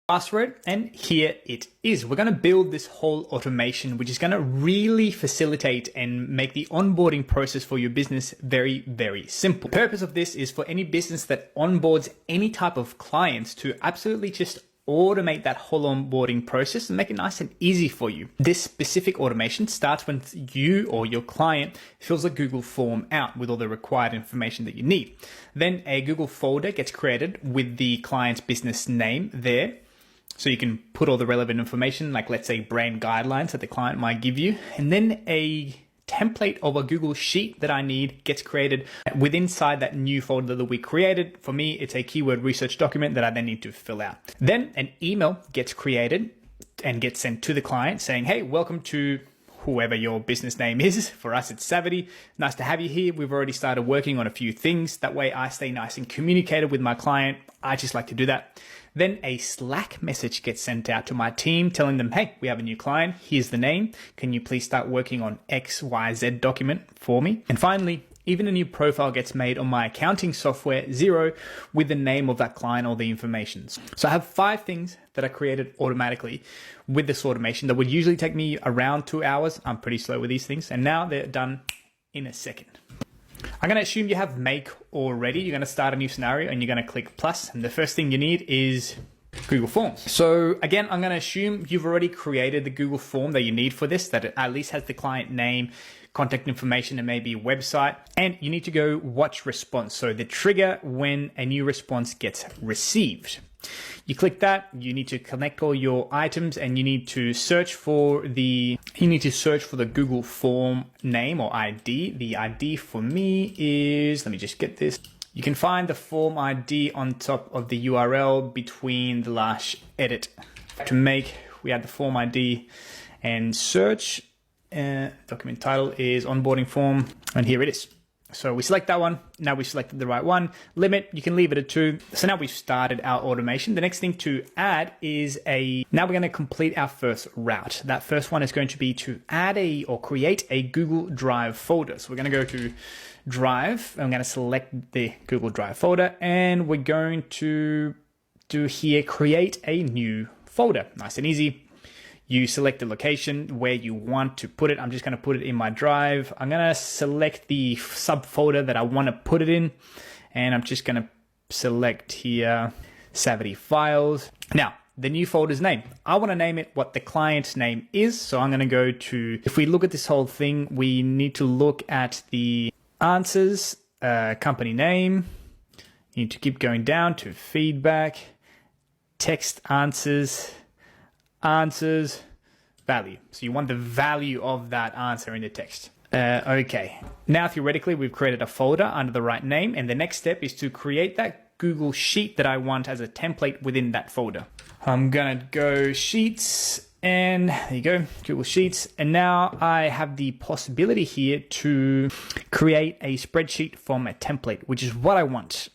password, and here it is. We're going to build this whole automation, which is going to really facilitate and make the onboarding process for your business very, very simple. The purpose of this is for any business that onboards any type of clients to absolutely just automate that whole onboarding process and make it nice and easy for you. This specific automation starts when you or your client fills a Google form out with all the required information that you need. Then a Google folder gets created with the client's business name there. So you can put all the relevant information, like let's say brand guidelines that the client might give you. And then a template of a Google Sheet that I need gets created within inside that new folder that we created. For me, it's a keyword research document that I then need to fill out. Then an email gets created and gets sent to the client saying, hey, welcome to whoever your business name is. For us, it's Savity. Nice to have you here. We've already started working on a few things. That way I stay nice and communicated with my client. I just like to do that. Then a Slack message gets sent out to my team telling them, hey, we have a new client. Here's the name. Can you please start working on XYZ document for me? And finally, even a new profile gets made on my accounting software, Xero, with the name of that client or the information. So I have 5 things that are created automatically with this automation that would usually take me around 2 hours. I'm pretty slow with these things. And now they're done in a second. I'm going to assume you have Make already. You're going to start a new scenario and you're going to click plus. And the first thing you need is Google Forms. So again, I'm going to assume you've already created the Google form that you need for this, that it at least has the client name, contact information, and maybe a website. And you need to go watch response. So the trigger when a new response gets received. You click that, you need to connect all your items, and you need to search for the Google form name or ID. The ID for me is, let me just get this. You can find the form ID on top of the URL between the last edit. We add the form ID and search. Document title is onboarding form, and here it is. So we select that one. Now we selected the right one. Limit, you can leave it at 2. So now we've started our automation. The next thing to add is now we're going to complete our first route. That first one is going to be to add or create a Google Drive folder. So we're going to go to Drive. I'm going to select the Google Drive folder, and we're going to do here, create a new folder. Nice and easy. You select the location where you want to put it. I'm just going to put it in my Drive. I'm going to select the subfolder that I want to put it in. And I'm just going to select here, Savity Files. Now, the new folder's name. I want to name it what the client's name is. So I'm going to go to, if we look at this whole thing, we need to look at the answers, company name. You need to keep going down to feedback, text answers, value. So you want the value of that answer in the text. Okay. Now, theoretically, we've created a folder under the right name. And the next step is to create that Google Sheet that I want as a template within that folder. I'm going to go Sheets, and there you go, Google Sheets. And now I have the possibility here to create a spreadsheet from a template, which is what I want,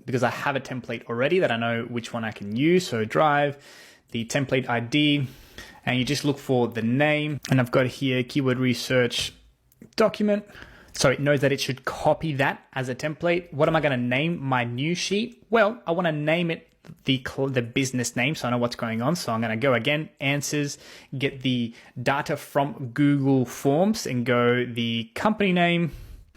because I have a template already that I know which one I can use. So Drive, the template ID, and you just look for the name. And I've got here keyword research document. So it knows that it should copy that as a template. What am I going to name my new sheet? Well, I want to name it the business name, so I know what's going on. So I'm going to go again, answers, get the data from Google Forms, and go the company name.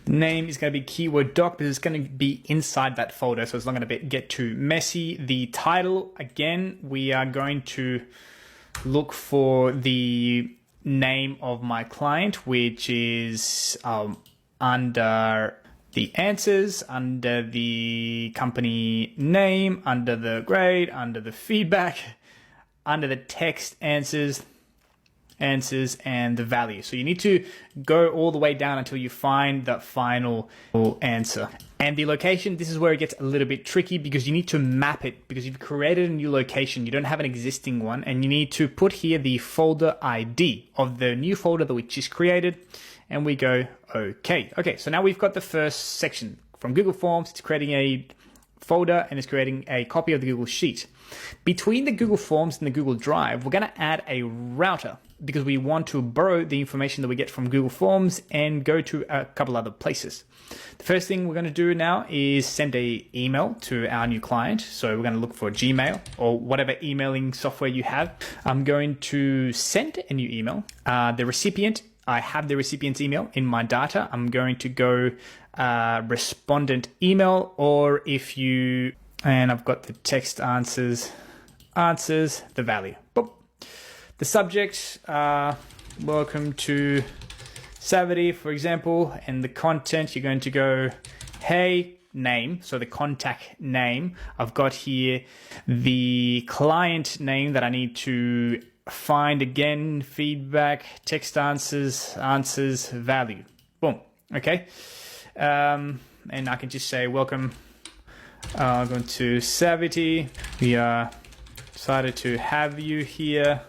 Name is going to be keyword doc, but it's going to be inside that folder, so it's not going to get too messy. The title, again, we are going to look for the name of my client, which is under the answers, under the company name, under the grade, under the feedback, under the text answers, and the value. So you need to go all the way down until you find the final answer. And the location, this is where it gets a little bit tricky, because you need to map it, because you've created a new location, you don't have an existing one, and you need to put here the folder ID of the new folder that we just created, and we go okay. Okay, so now we've got the first section from Google Forms. It's creating a folder and it's creating a copy of the Google Sheet. Between the Google Forms and the Google Drive, we're going to add a router. because we want to borrow the information that we get from Google Forms and go to a couple other places. The first thing we're going to do now is send an email to our new client. So we're going to look for Gmail or whatever emailing software you have. I'm going to send a new email. The recipient, I have the recipient's email in my data. I'm going to go respondent email, or if you, and I've got the text answers, the value. Boom. The subject, welcome to Savity, for example, and the content, you're going to go, hey, name, so the contact name. I've got here the client name that I need to find again, feedback, text answers, value. Boom. Okay. And I can just say, welcome, going to Savity. We are excited to have you here.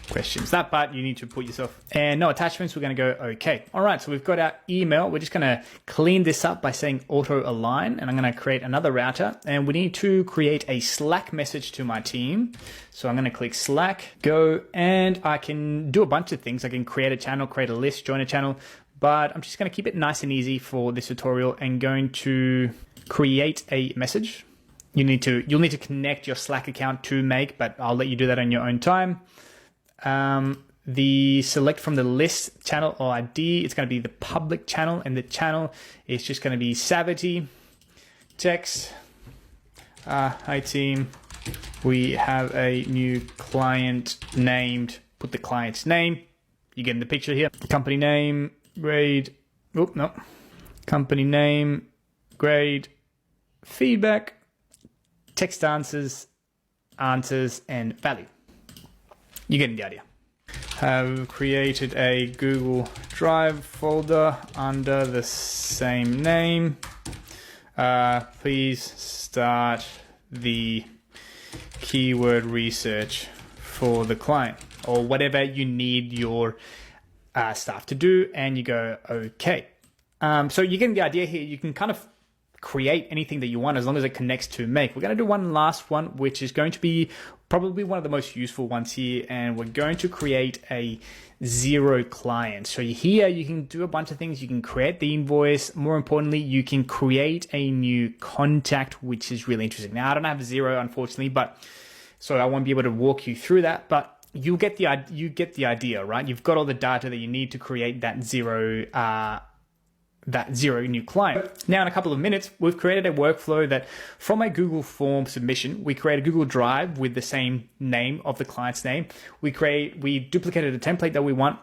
Questions. That part you need to put yourself. And no attachments, we're going to go okay. All right, so we've got our email. We're just going to clean this up by saying auto align, and I'm going to create another router, and we need to create a Slack message to my team. So I'm going to click Slack, go, and I can do a bunch of things. I can create a channel, create a list, join a channel, but I'm just going to keep it nice and easy for this tutorial and going to create a message. You'll need to connect your Slack account to Make, but I'll let you do that on your own time. The select from the list channel or ID, it's going to be the public channel, and the channel is just going to be Savity text. Hi team, we have a new client named, put the client's name. You get in the picture here. Company name, grade, company name, grade, feedback, text answers, and value. You're getting the idea. Have created a Google Drive folder under the same name. Please start the keyword research for the client, or whatever you need your staff to do, and you go okay. So you're getting the idea here. You can kind of create anything that you want as long as it connects to Make. We're going to do one last one, which is going to be probably one of the most useful ones here, and we're going to create a zero client. So here you can do a bunch of things. You can create the invoice. More importantly, you can create a new contact, which is really interesting. Now I don't have zero, unfortunately, but so I won't be able to walk you through that, but you get the idea, right? You've got all the data that you need to create that zero new client. Now in a couple of minutes, we've created a workflow that from a Google form submission, we create a Google Drive with the same name of the client's name. We duplicated a template that we want,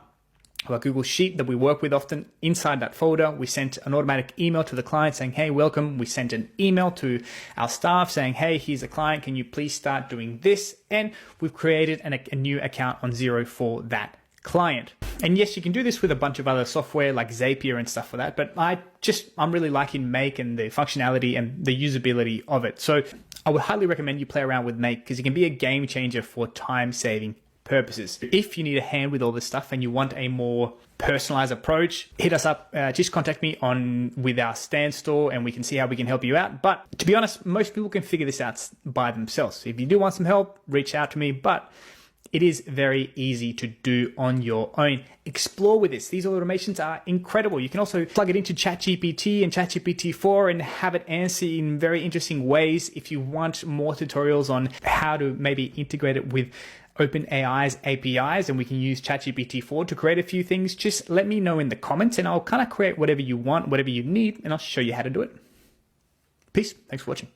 or a Google Sheet that we work with often. Inside that folder, we sent an automatic email to the client saying, hey, welcome. We sent an email to our staff saying, hey, here's a client. Can you please start doing this? And we've created a new account on Xero for that client. And yes, you can do this with a bunch of other software like Zapier and stuff for that, but I'm really liking Make and the functionality and the usability of it. So I would highly recommend you play around with Make, because it can be a game changer for time-saving purposes. If you need a hand with all this stuff and you want a more personalized approach, hit us up. Just contact me with our Stan store and we can see how we can help you out. But to be honest, most people can figure this out by themselves. So if you do want some help, reach out to me. But it is very easy to do on your own. Explore with this. These automations are incredible. You can also plug it into ChatGPT and ChatGPT-4 and have it answer in very interesting ways. If you want more tutorials on how to maybe integrate it with OpenAI's APIs, and we can use ChatGPT-4 to create a few things, just let me know in the comments and I'll kind of create whatever you want, whatever you need, and I'll show you how to do it. Peace. Thanks for watching.